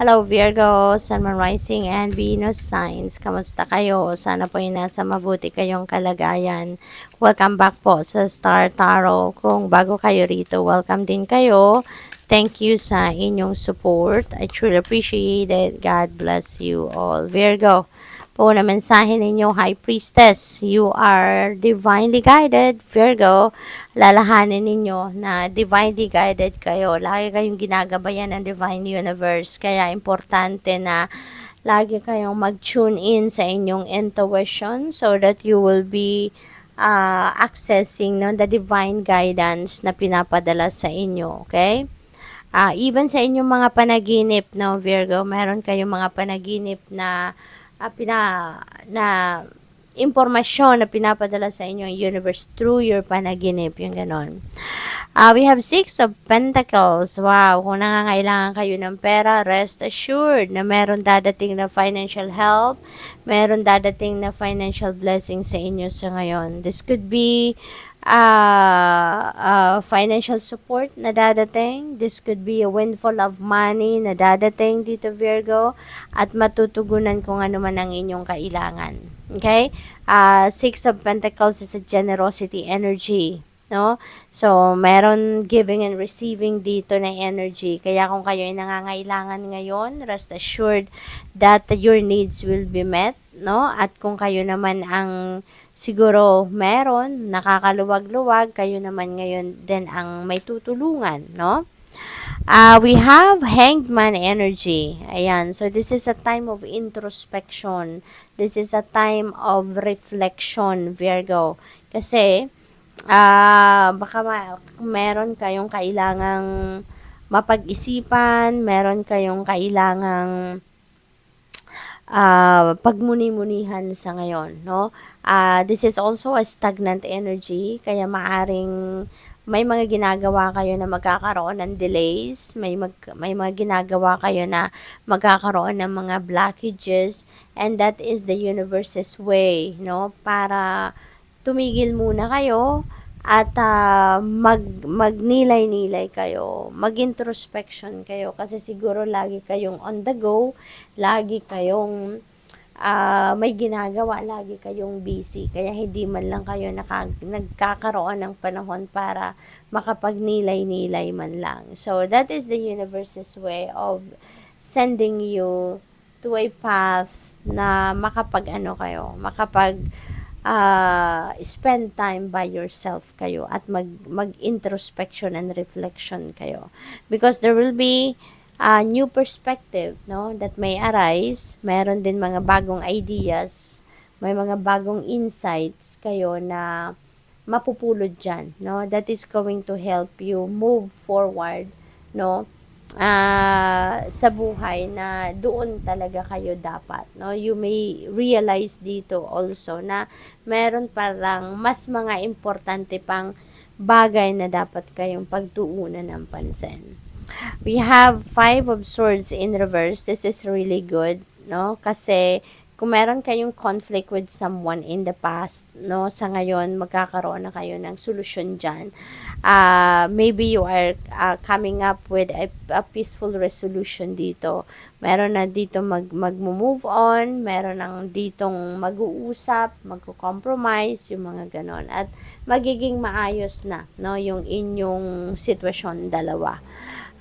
Hello Virgo, Sun, Moon Rising, and Venus signs. Kamusta kayo? Sana po yung nasa mabuti kayong kalagayan. Welcome back po sa Star Tarot. Kung bago kayo rito, welcome din kayo. Thank you sa inyong support. I truly appreciate it. God bless you all. Virgo, po na mensahe ninyo, High Priestess. You are divinely guided, Virgo. Lalahanin ninyo na divinely guided kayo. Lagi kayong ginagabayan ng Divine Universe. Kaya importante na lagi kayong mag-tune in sa inyong intuition so that you will be accessing the divine guidance na pinapadala sa inyo. Okay? Even sa inyong mga panaginip, no, Virgo, meron kayong mga panaginip na na impormasyon na pinapadala sa inyo ng universe through your panaginip, yung ganon. We have Six of Pentacles. Wow, kung nangangailangan kayo ng pera, rest assured na meron dadating na financial help, meron dadating na financial blessing sa inyo sa ngayon. This could be financial support na dadating. This could be a windfall of money na dadating dito, Virgo, at matutugunan kung ano man ang inyong kailangan. Okay? Six of Pentacles is a generosity energy. No? So, meron giving and receiving dito na energy. Kaya kung kayo ay nangangailangan ngayon, rest assured that your needs will be met, no? At kung kayo naman ang siguro meron, nakakaluwag-luwag, kayo naman ngayon din ang may tutulungan, no? We have Hanged Man energy. Ayan. So, this is a time of introspection. This is a time of reflection, Virgo. Kasi, baka meron kayong kailangang mapag-isipan, meron kayong kailangang pagmuni-munihan sa ngayon, no? This is also a stagnant energy, kaya maaring may mga ginagawa kayo na magkakaroon ng delays, may mga ginagawa kayo na magkakaroon ng mga blockages, and that is the universe's way, no? Para tumigil muna kayo at magnilay-nilay kayo, mag-introspection kayo kasi siguro lagi kayong on the go, lagi kayong may ginagawa, lagi kayong busy, kaya hindi man lang kayo nagkakaroon ng panahon para makapagnilay-nilay man lang. So that is the universe's way of sending you to a path na spend time by yourself kayo at mag-introspection and reflection kayo. Because there will be a new perspective, no, that may arise. Meron din mga bagong ideas, may mga bagong insights kayo na mapupulot dyan, no, that is going to help you move forward, no, sa buhay na doon talaga kayo dapat, no? You may realize dito also na meron parang mas mga importante pang bagay na dapat kayong pagtuunan ng pansin. We have Five of Swords in reverse. This is really good, no? Kasi kung meron kayong conflict with someone in the past, no, sa ngayon magkakaroon na kayo ng solusyon dyan. Maybe you are coming up with a peaceful resolution dito. Meron na dito mag-move on, meron nang ditong mag-uusap, magko-compromise, yung mga ganon. At magiging maayos na, no, yung inyong sitwasyon dalawa.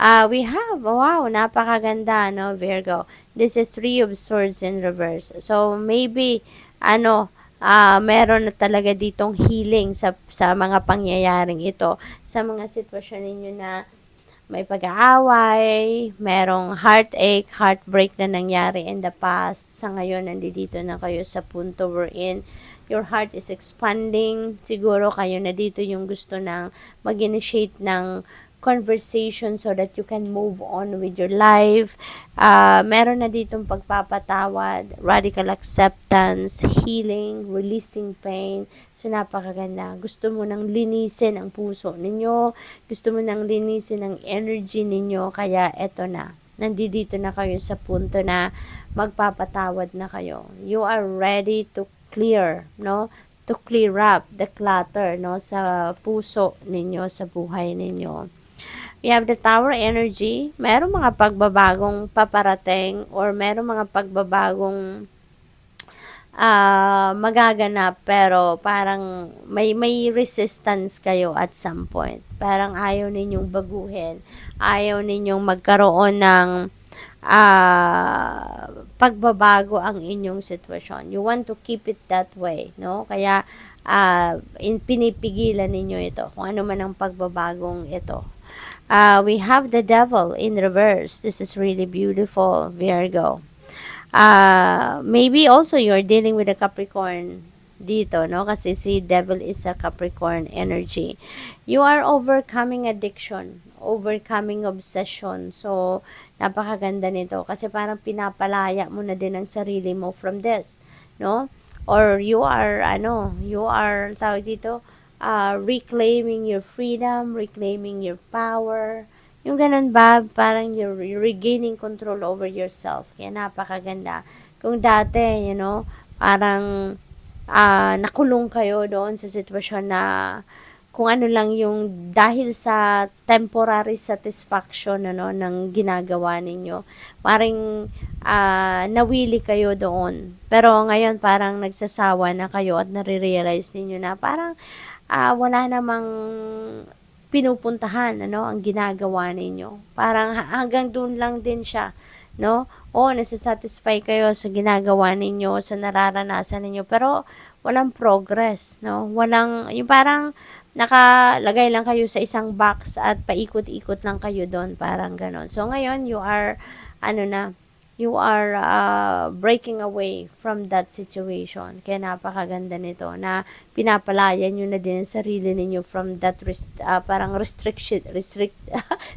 We have, wow, napakaganda, no, Virgo. This is Three of Swords in reverse. So, maybe, meron na talaga ditong healing sa mga pangyayaring ito, sa mga sitwasyon ninyo na may pag-aaway, merong heartache, heartbreak na nangyari in the past. Sa ngayon, nandito na kayo sa punto wherein your heart is expanding. Siguro kayo na dito yung gusto ng mag-initiate ng conversation so that you can move on with your life. Meron na ditong pagpapatawad, radical acceptance, healing, releasing pain. So, napakaganda. Gusto mo nang linisin ang puso ninyo. Gusto mo nang linisin ang energy ninyo. Kaya, eto na. Nandito na kayo sa punto na magpapatawad na kayo. You are ready to clear, no? To clear up the clutter, no, sa puso ninyo, sa buhay ninyo. We have the Tower energy. Merong mga pagbabagong paparating or merong mga pagbabagong magaganap pero parang may resistance kayo at some point. Parang ayaw ninyong baguhin. Ayaw ninyong magkaroon ng pagbabago ang inyong sitwasyon. You want to keep it that way, no? Kaya pinipigilan ninyo ito kung ano man ang pagbabagong ito. We have the Devil in reverse. This is really beautiful, Virgo. Maybe also you're dealing with a Capricorn dito, no? Kasi si Devil is a Capricorn energy. You are overcoming addiction, overcoming obsession. So, napakaganda nito kasi parang pinapalaya mo na din ang sarili mo from this, no? Or you are, tawag dito, reclaiming your freedom, reclaiming your power, yung ganun ba, parang you're regaining control over yourself. Kaya napakaganda. Kung dati, parang nakulong kayo doon sa sitwasyon na kung ano lang yung dahil sa temporary satisfaction ng ginagawa ninyo. Parang nawili kayo doon. Pero ngayon parang nagsasawa na kayo at nare-realize ninyo na parang wala namang pinupuntahan, ang ginagawa ninyo. Parang hanggang doon lang din siya, no? O, nasa-satisfy kayo sa ginagawa ninyo, sa nararanasan ninyo, pero walang progress, no? Walang, yung parang nakalagay lang kayo sa isang box at paikot-ikot lang kayo doon, parang ganon. So, ngayon, you are breaking away from that situation. Kaya napakaganda nito na pinapalaya nyo na din ang sarili ninyo from that parang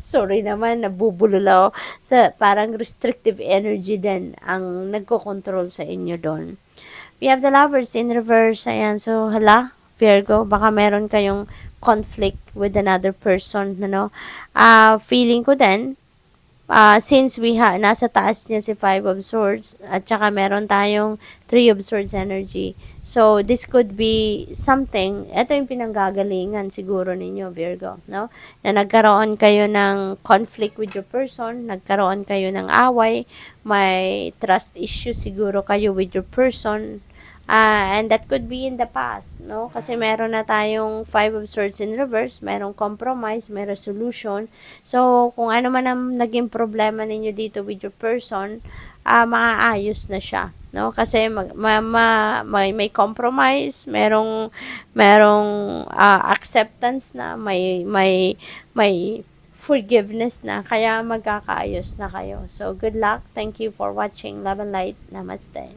sorry naman, nabubululaw sa parang restrictive energy din ang nagko-control sa inyo doon. We have the Lovers in reverse. Ayan, so hala, Virgo, baka meron kayong conflict with another person, feeling ko din, since nasa taas niya si Five of Swords at saka meron tayong Three of Swords energy. So, this could be something, ito yung pinanggagalingan siguro ninyo, Virgo, no? Na nagkaroon kayo ng conflict with your person, nagkaroon kayo ng away, may trust issue siguro kayo with your person, and that could be in the past, no? Kasi meron na tayong Five of Swords in reverse, merong compromise, may resolution. So, kung ano man ang naging problema ninyo dito with your person, maaayos na siya, no? Kasi may compromise, merong acceptance na, may forgiveness na, kaya magkakaayos na kayo. So, good luck. Thank you for watching. Love and light. Namaste.